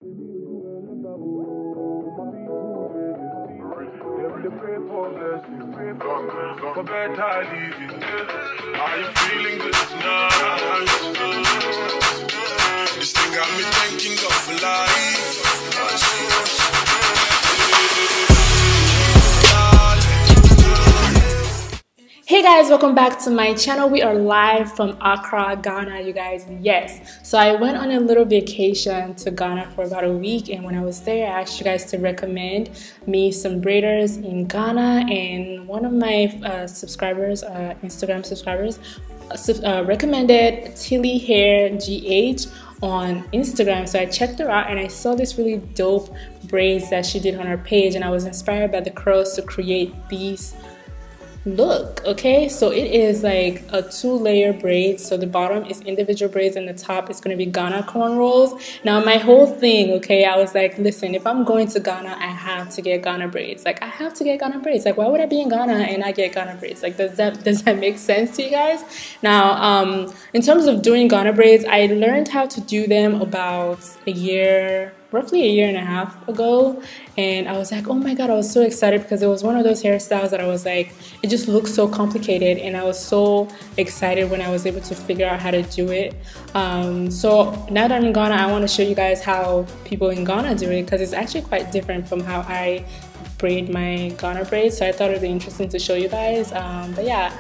For better living, are you feeling good tonight? This thing got me thinking of life. Hey guys, welcome back to my channel. We are live from Accra, Ghana, you guys. Yes, so I went on a little vacation to Ghana for about a week, and when I was there I asked you guys to recommend me some braiders in Ghana, and one of my Instagram subscribers recommended Tilly Hair GH on Instagram. So I checked her out and I saw this really dope braids that she did on her page, and I was inspired by the curls to create these look. Okay, so it is like a 2-layer braid. So the bottom is individual braids and the top is going to be Ghana cornrows. Now my whole thing, okay, I was like, listen, if I'm going to Ghana, I have to get Ghana braids. Like, I have to get Ghana braids. Like, why would I be in Ghana and not get Ghana braids? Like, does that make sense to you guys? Now in terms of doing Ghana braids, I learned how to do them about roughly a year and a half ago, and I was like, oh my god, I was so excited because it was one of those hairstyles that I was like, it just looks so complicated, and I was so excited when I was able to figure out how to do it. So now that I'm in Ghana, I want to show you guys how people in Ghana do it, because it's actually quite different from how I braid my Ghana braids. So I thought it would be interesting to show you guys. But yeah,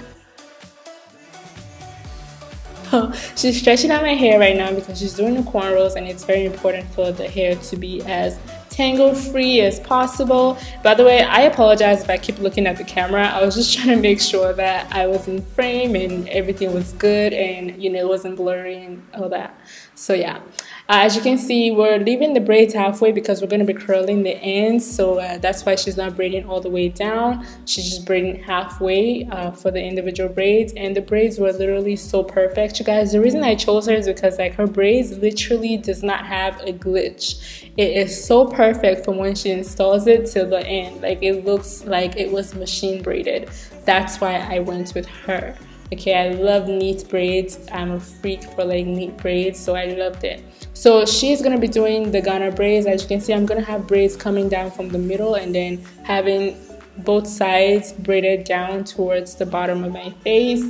she's stretching out my hair right now because she's doing the cornrows, and it's very important for the hair to be as tangle free as possible. By the way, I apologize if I keep looking at the camera. I was just trying to make sure that I was in frame and everything was good, and you know, it wasn't blurry and all that. So yeah, as you can see, we're leaving the braids halfway because we're going to be curling the ends. So that's why she's not braiding all the way down. She's just braiding halfway for the individual braids, and the braids were literally so perfect, you guys. The reason I chose her is because like her braids literally does not have a glitch. It is so perfect from when she installs it till the end. Like, it looks like it was machine braided. That's why I went with her. Okay, I love neat braids. I'm a freak for like neat braids, so I loved it. So she's gonna be doing the Ghana braids. As you can see, I'm gonna have braids coming down from the middle and then having both sides braided down towards the bottom of my face.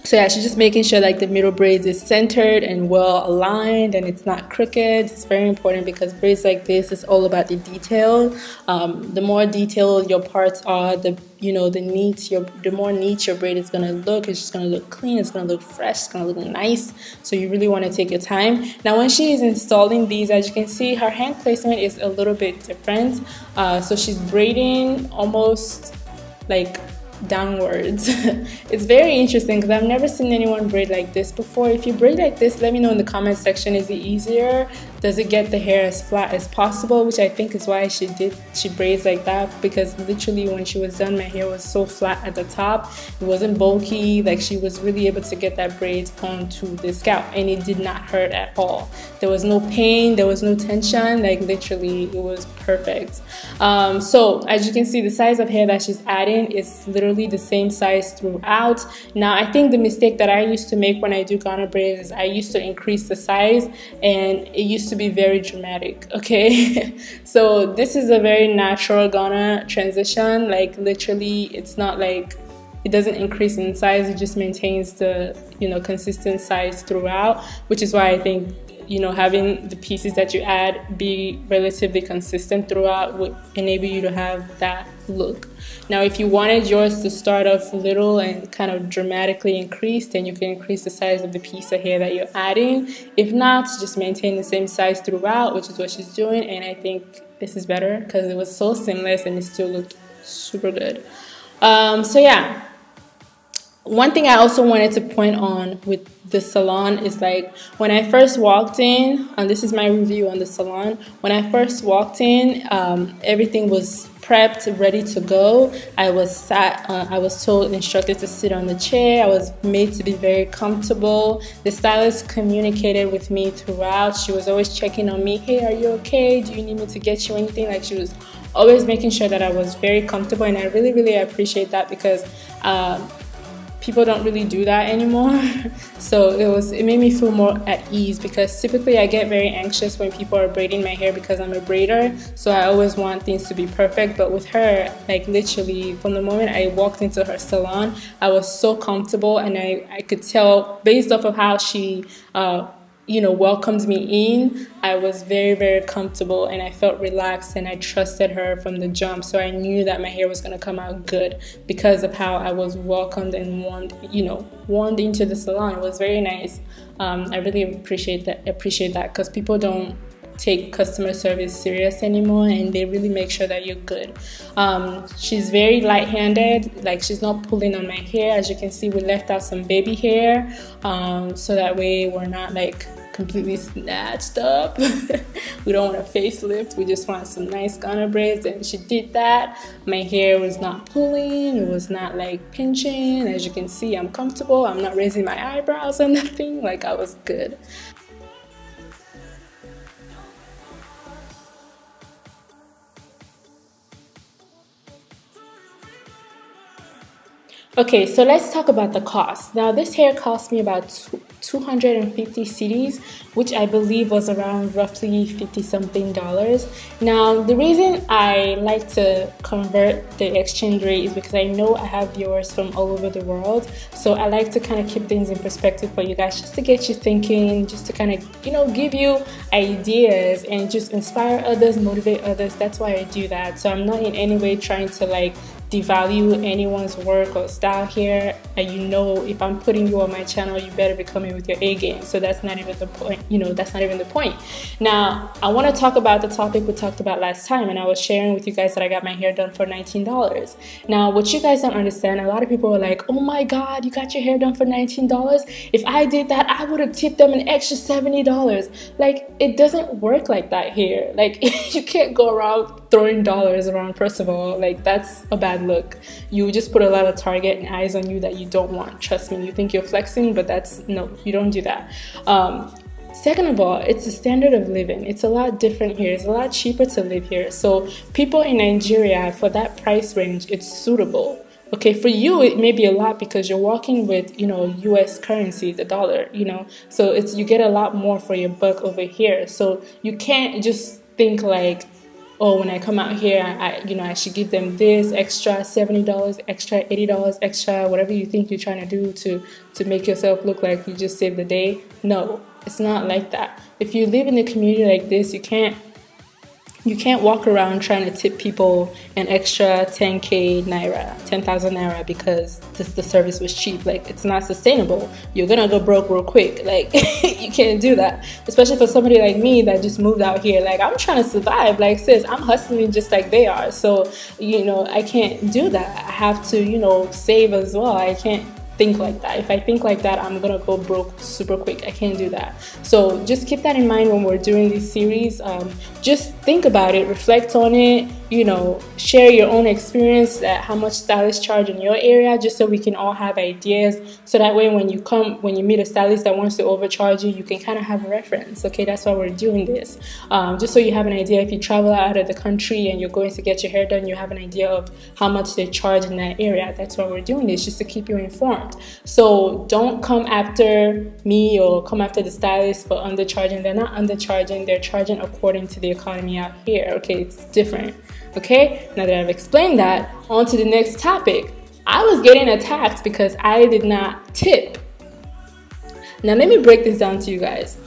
So yeah, she's just making sure like the middle braids is centered and well aligned and it's not crooked. It's very important because braids like this is all about the detail. The more detailed your parts are, the more neat your braid is gonna look. It's just gonna look clean. It's gonna look fresh. It's gonna look nice. So you really want to take your time. Now, when she is installing these, as you can see, her hand placement is a little bit different. So she's braiding almost like downwards. It's very interesting because I've never seen anyone braid like this before. If you braid like this, let me know in the comment section. Is it easier? Does it get the hair as flat as possible? Which I think is why she braids like that, because literally when she was done, my hair was so flat at the top. It wasn't bulky. Like, she was really able to get that braid onto the scalp, and it did not hurt at all. There was no pain, there was no tension. Like, literally it was perfect. So as you can see, the size of hair that she's adding is literally the same size throughout. Now, I think the mistake that I used to make when I do Ghana braids is I used to increase the size, and it used to be very dramatic. Okay, so this is a very natural Ghana transition. Like, literally, it's not like it doesn't increase in size, it just maintains the consistent size throughout, which is why I think having the pieces that you add be relatively consistent throughout would enable you to have that look. Now, if you wanted yours to start off little and kind of dramatically increase, then you can increase the size of the piece of hair that you're adding. If not, just maintain the same size throughout, which is what she's doing, and I think this is better because it was so seamless and it still looked super good. So yeah, one thing I also wanted to point on with the salon is like, when I first walked in, and this is my review on the salon, when I first walked in, everything was prepped, ready to go. I was instructed to sit on the chair. I was made to be very comfortable. The stylist communicated with me throughout. She was always checking on me. Hey, are you okay? Do you need me to get you anything? Like, she was always making sure that I was very comfortable, and I really, really appreciate that because people don't really do that anymore. So it made me feel more at ease, because typically I get very anxious when people are braiding my hair because I'm a braider, so I always want things to be perfect. But with her, like literally from the moment I walked into her salon, I was so comfortable, and I could tell based off of how she you know, welcomed me in, I was very, very comfortable, and I felt relaxed, and I trusted her from the jump. So I knew that my hair was going to come out good because of how I was welcomed and warmed, you know, warmed into the salon. It was very nice. I really appreciate that because people don't take customer service serious anymore, and they really make sure that you're good. She's very light-handed, like she's not pulling on my hair. As you can see, we left out some baby hair, so that way we're not like completely snatched up. We don't want a facelift, we just want some nice gunner braids, and she did that. My hair was not pulling, it was not like pinching. As you can see, I'm comfortable, I'm not raising my eyebrows or nothing, like I was good. Okay, so let's talk about the cost. Now, this hair cost me about 250 cedis, which I believe was around roughly $50-something. Now, the reason I like to convert the exchange rate is because I know I have viewers from all over the world. So I like to kind of keep things in perspective for you guys, just to get you thinking, just to kind of, you know, give you ideas and just inspire others, motivate others. That's why I do that. So I'm not in any way trying to like devalue anyone's work or style here. And you know, if I'm putting you on my channel, you better be coming with your A game. So that's not even the point, you know, that's not even the point. Now, I want to talk about the topic we talked about last time, and I was sharing with you guys that I got my hair done for $19. Now, what you guys don't understand, a lot of people are like, oh my God, you got your hair done for $19? If I did that, I would have tipped them an extra $70. Like, it doesn't work like that here. Like, you can't go around throwing dollars around. First of all, like, that's a bad look. You just put a lot of target and eyes on you that you don't want. Trust me, you think you're flexing, but that's no, you don't do that. Second of all, it's the standard of living. It's a lot different here. It's a lot cheaper to live here. So people in Nigeria, for that price range, it's suitable. Okay, for you, it may be a lot because you're working with, you know, US currency, the dollar, you know, so it's, you get a lot more for your buck over here. So you can't just think like, oh, when I come out here, I should give them this extra $70, extra $80, extra whatever you think you're trying to do to make yourself look like you just saved the day. No, it's not like that. If you live in a community like this, you can't walk around trying to tip people an extra 10,000 naira because the service was cheap. Like, it's not sustainable. You're gonna go broke real quick. Like, you can't do that, especially for somebody like me that just moved out here. Like, I'm trying to survive. Like, sis, I'm hustling just like they are. So, you know, I can't do that. I have to, you know, save as well. I can't think like that. If I think like that, I'm gonna go broke super quick. I can't do that. So just keep that in mind when we're doing this series. Just think about it, reflect on it, you know, share your own experience at how much stylists charge in your area, just so we can all have ideas. So that way when you meet a stylist that wants to overcharge you, you can kind of have a reference. Okay, that's why we're doing this. Just so you have an idea, if you travel out of the country and you're going to get your hair done, you have an idea of how much they charge in that area. That's why we're doing this, just to keep you informed. So don't come after me or come after the stylist for undercharging. They're not undercharging, they're charging according to the economy out here. Okay, it's different. Okay, now that I've explained that, on to the next topic. I was getting attacked because I did not tip. Now let me break this down to you guys.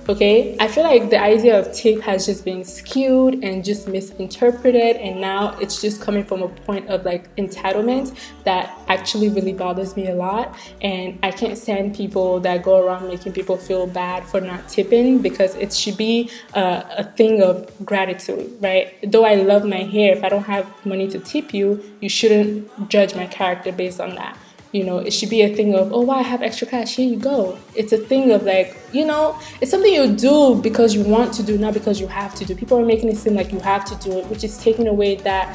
Okay, I feel like the idea of tip has just been skewed and just misinterpreted, and now it's just coming from a point of like entitlement that actually really bothers me a lot. And I can't stand people that go around making people feel bad for not tipping, because it should be a thing of gratitude, right? Though I love my hair, if I don't have money to tip you, you shouldn't judge my character based on that. You know, it should be a thing of, oh, wow, I have extra cash, here you go. It's a thing of like, you know, it's something you do because you want to do, not because you have to do. People are making it seem like you have to do it, which is taking away that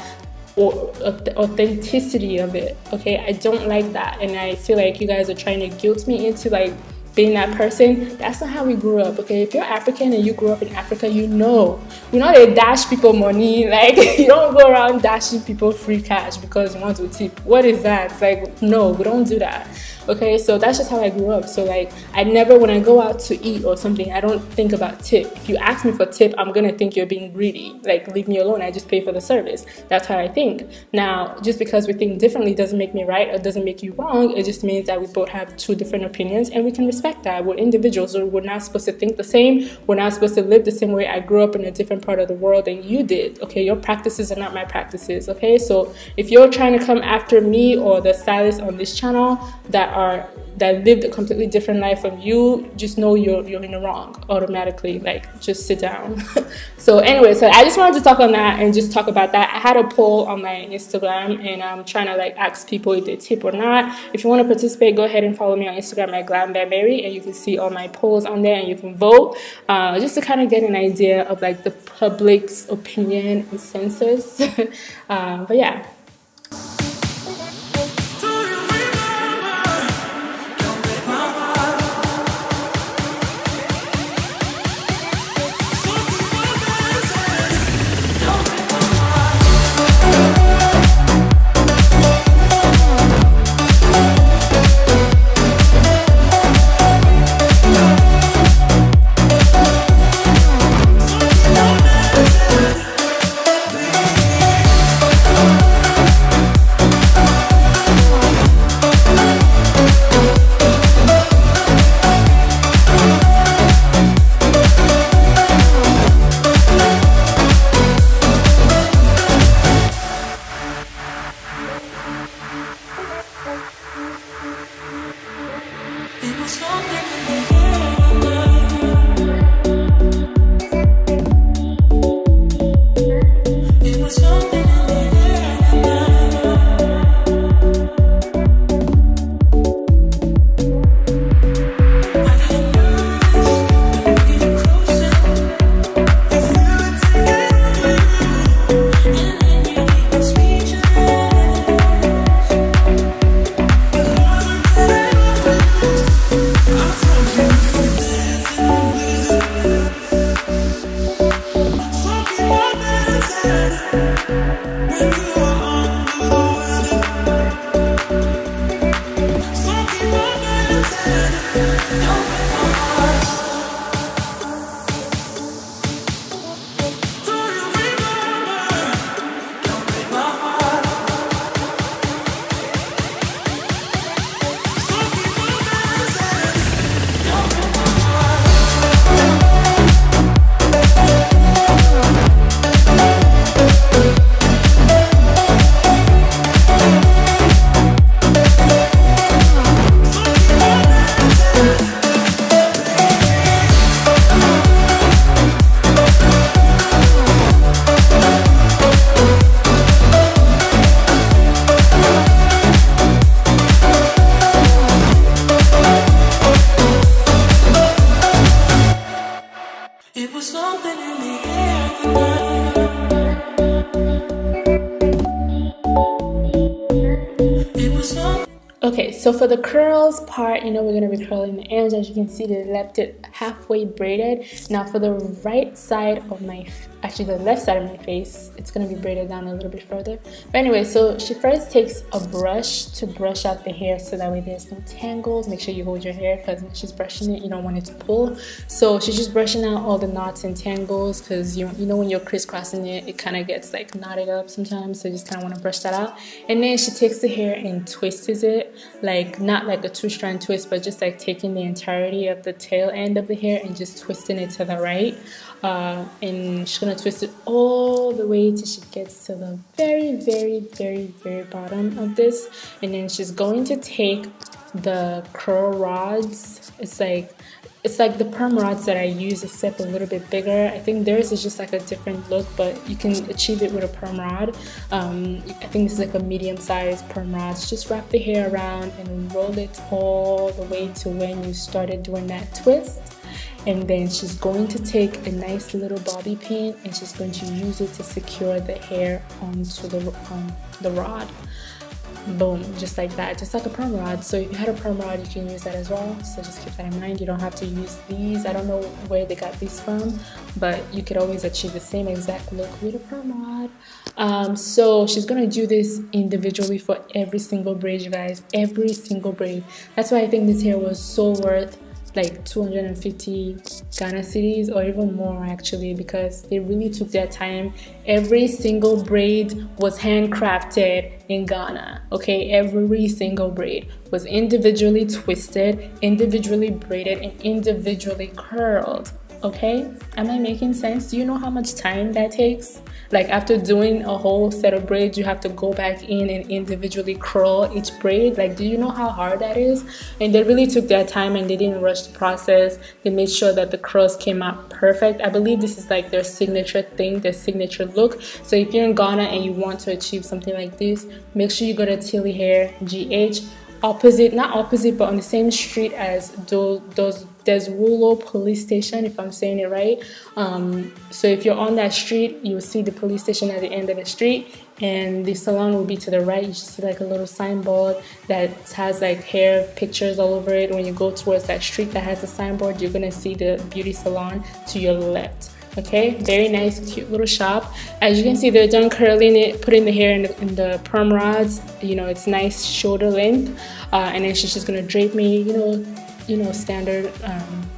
authenticity of it. Okay, I don't like that, and I feel like you guys are trying to guilt me into like being that person. That's not how we grew up, okay? If you're African and you grew up in Africa, you know we know they dash people money. Like, you don't go around dashing people free cash because you want to tip. What is that? Like, no, we don't do that. Okay, so that's just how I grew up. So like, I never, when I go out to eat or something, I don't think about tip. If you ask me for tip, I'm gonna think you're being greedy. Like, leave me alone, I just pay for the service. That's how I think. Now, just because we think differently doesn't make me right or doesn't make you wrong. It just means that we both have two different opinions, and we can respect that. We're individuals, so we're not supposed to think the same. We're not supposed to live the same way. I grew up in a different part of the world than you did, okay? Your practices are not my practices, okay? So if you're trying to come after me or the stylists on this channel that lived a completely different life from you, just know you're in the wrong automatically. Like, just sit down. So anyway, so I just wanted to talk on that and just talk about that. I had a poll on my Instagram, and I'm trying to like ask people if they tip or not. If you want to participate, go ahead and follow me on Instagram at GlamBearMary, and you can see all my polls on there, and you can vote just to kind of get an idea of like the public's opinion and census. But yeah. Okay, so for the curls part, you know, we're going to be curling the ends. As you can see, they left it halfway braided. Now for the right side of my, actually the left side of my face, it's going to be braided down a little bit further. But anyway, so she first takes a brush to brush out the hair so that way there's no tangles. Make sure you hold your hair because when she's brushing it, you don't want it to pull. So she's just brushing out all the knots and tangles because you know when you're crisscrossing it, it kind of gets like knotted up sometimes. So you just kind of want to brush that out. And then she takes the hair and twists it, like not like a two-strand twist, but just like taking the entirety of the tail end of the hair and just twisting it to the right. And she's gonna twist it all the way till she gets to the very bottom of this, and then she's going to take the curl rods. It's like the perm rods that I use, except a little bit bigger. I think theirs is just like a different look, but you can achieve it with a perm rod. I think this is like a medium-sized perm rod. So just wrap the hair around and roll it all the way to when you started doing that twist. And then she's going to take a nice little bobby pin and she's going to use it to secure the hair onto the rod. boom, just like that, just like a perm rod. So if you had a perm rod, you can use that as well. So just keep that in mind. You don't have to use these. I don't know where they got these from, but you could always achieve the same exact look with a perm rod. So she's gonna do this individually for every single braid, you guys, every single braid. That's why I think this hair was so worth like 250 Ghana cedis, or even more actually, because they really took their time. Every single braid was handcrafted in Ghana, okay? Every single braid was individually twisted, individually braided, and individually curled, okay? Am I making sense? Do you know how much time that takes? Like after doing a whole set of braids, you have to go back in and individually curl each braid. Like, do you know how hard that is? And they really took their time and they didn't rush the process. They made sure that the curls came out perfect. I believe this is like their signature thing, their signature look. So if you're in Ghana and you want to achieve something like this, make sure you go to Tilly Hair GH, opposite, not opposite, but on the same street as Soooooo police station, if I'm saying it right. So if you're on that street, you'll see the police station at the end of the street, and the salon will be to the right. You should see like a little signboard that has like hair pictures all over it. When you go towards that street that has the signboard, you're gonna see the beauty salon to your left. Okay, very nice, cute little shop. As you can see, they're done curling it, putting the hair in the perm rods. You know, it's nice shoulder length, and then she's just gonna drape me. You know, standard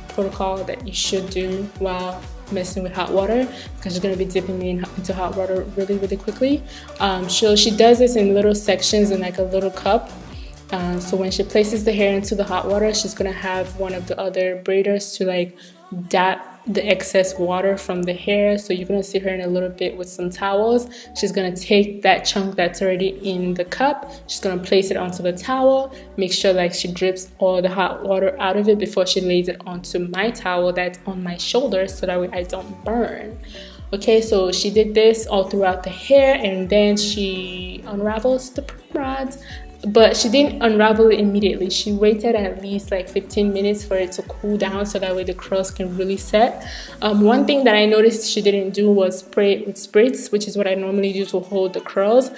protocol that you should do while messing with hot water, because you're gonna be dipping me into hot water really, really quickly. She does this in little sections in like a little cup. So when she places the hair into the hot water, she's gonna have one of the other braiders to like dab the excess water from the hair. So you're gonna see her in a little bit with some towels. She's gonna take that chunk that's already in the cup, she's gonna place it onto the towel, make sure like she drips all the hot water out of it before she lays it onto my towel that's on my shoulder, so that way I don't burn. Okay, so she did this all throughout the hair, and then she unravels the perm rods. But she didn't unravel it immediately. She waited at least like 15 minutes for it to cool down, so that way the curls can really set. One thing that I noticed she didn't do was spray it with spritz, which is what I normally do to hold the curls.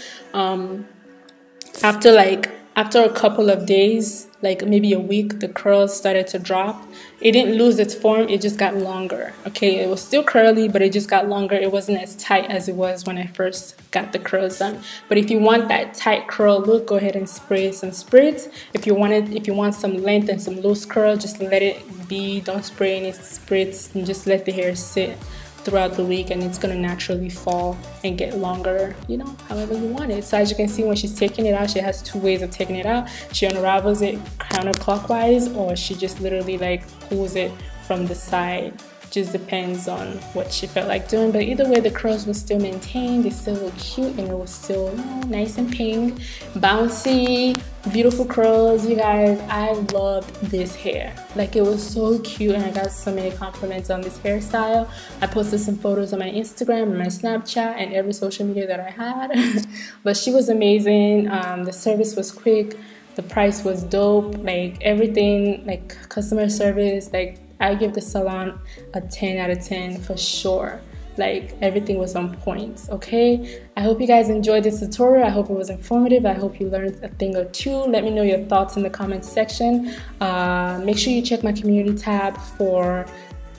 After a couple of days, like maybe a week, the curls started to drop. It didn't lose its form, it just got longer. Okay, it was still curly, but it just got longer. It wasn't as tight as it was when I first got the curls done. But if you want that tight curl look, go ahead and spray some spritz. If you want some length and some loose curl, just let it be. Don't spray any spritz, and just let the hair sit throughout the week, and it's gonna naturally fall and get longer, you know, however you want it. So as you can see, when she's taking it out, she has two ways of taking it out. She unravels it counterclockwise, or she just literally like pulls it from the side. Just depends on what she felt like doing, but either way the curls were still maintained. They still look cute, and it was still, you know, nice and pink, bouncy, beautiful curls. You guys, I loved this hair. Like, it was so cute, and I got so many compliments on this hairstyle. I posted some photos on my Instagram and my Snapchat and every social media that I had. But she was amazing. The service was quick, the price was dope, like everything, like customer service, like I give the salon a 10 out of 10 for sure. Like, everything was on point. Okay, I hope you guys enjoyed this tutorial. I hope it was informative. I hope you learned a thing or two. Let me know your thoughts in the comments section. Make sure you check my community tab for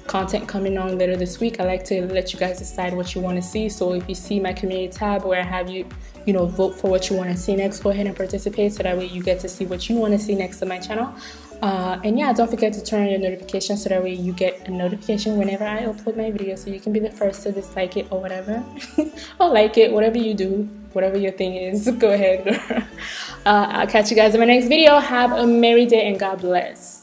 content coming on later this week. I like to let you guys decide what you want to see. So if you see my community tab where I have you know, vote for what you want to see next, go ahead and participate, so that way you get to see what you want to see next on my channel. And yeah, don't forget to turn on your notifications, so that way you get a notification whenever I upload my video, so you can be the first to dislike it or whatever. Or like it, whatever you do, whatever your thing is, go ahead. I'll catch you guys in my next video. Have a merry day and God bless.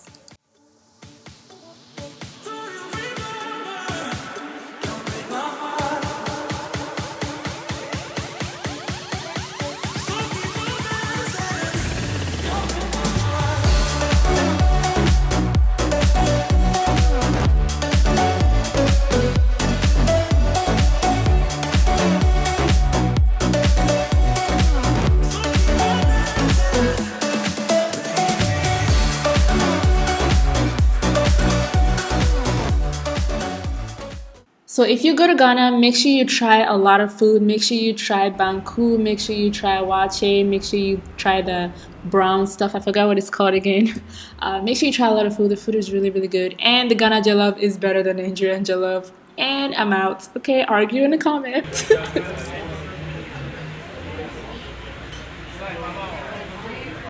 So if you go to Ghana, make sure you try a lot of food. Make sure you try banku. Make sure you try wache. Make sure you try the brown stuff. I forgot what it's called again. Make sure you try a lot of food. The food is really, really good. And the Ghana jollof is better than the Nigerian jollof. And I'm out. Okay, argue in the comments.